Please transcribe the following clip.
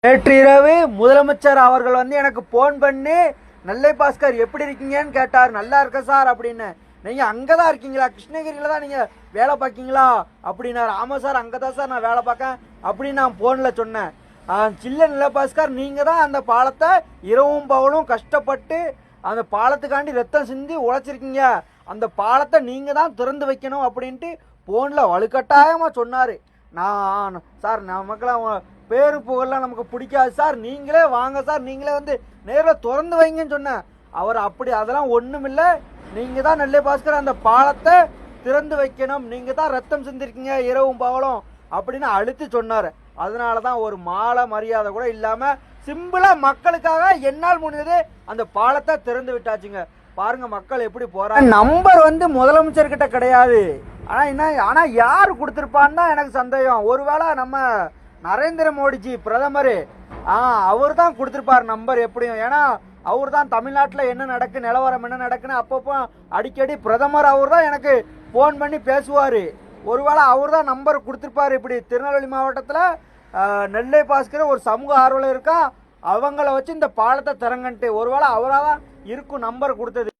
நேற்று இரவு முதலமைச்சர் அவர்கள் எனக்கு போன் பண்ணி நெல்லை பாஸ்கர் எப்படி இருக்கீங்கன்னு கேட்டார். நல்லா இருக்க சார் அப்படின்னு. நீங்க அங்கதான் இருக்கீங்களா, கிருஷ்ணகிரியில தான் நீங்க வேலை பார்க்கீங்களா அப்படின்னாரு. ஆமா சார், அங்கதான் சார் நான் வேலை பார்க்கேன் அப்படின்னு நான் போன்ல சொன்னேன். சில்ல நெல்லை பாஸ்கர், நீங்க தான் அந்த பாலத்தை இரவும் பகலும் கஷ்டப்பட்டு அந்த பாலத்துக்காண்டி ரத்தம் சிந்தி உழைச்சிருக்கீங்க. அந்த பாலத்தை நீங்க தான் திறந்து வைக்கணும் அப்படின்ட்டு போன்ல வலுக்கட்டாயமா சொன்னாரு. நான் சார், நமக்கெல்லாம் பேரு புகழ்லாம் நமக்கு பிடிக்காது சார், நீங்களே வாங்க சார், நீங்களே நேரில் திறந்து வைங்கன்னு சொன்னேன். அவர் அப்படி அதெல்லாம் ஒன்றும் இல்லை, நீங்கள் தான் நெல்லை பாஸ்கர் அந்த பாலத்தை திறந்து வைக்கணும், நீங்கள் தான் ரத்தம் சிந்திருக்கீங்க இரவும் பகலும் அப்படின்னு அழுத்தி சொன்னார். அதனால தான் ஒரு மாலை மரியாதை கூட இல்லாமல் சிம்பிளாக மக்களுக்காக என்னால் முடிஞ்சது அந்த பாலத்தை திறந்து விட்டாச்சுங்க. பாருங்க மக்கள் எப்படி போறாங்க. நம்பர் முதலமைச்சர் கிட்ட கிடையாது. ஆனா யாரு கொடுத்திருப்பான்னு தான் எனக்கு சந்தேகம். ஒருவேளை நம்ம நரேந்திர மோடிஜி பிரதமர் அவர் தான் கொடுத்திருப்பார் நம்பர் எப்படியும். ஏன்னா அவர் தான் தமிழ்நாட்டில் என்ன நடக்கு, நிலவரம் என்ன நடக்குன்னு அப்பப்போ அடிக்கடி பிரதமர் அவர் தான் எனக்கு போன் பண்ணி பேசுவார். ஒருவேளை அவர் தான் நம்பர் கொடுத்திருப்பாரு. இப்படி திருநெல்வேலி மாவட்டத்தில் நெல்லை பாஸ்கர் ஒரு சமூக ஆர்வலர் இருக்கா, அவங்கள வச்சு இந்த பாலத்தை திறங்கன்ட்டு ஒருவேளை அவராக தான் இருக்கும் நம்பர் கொடுத்தது.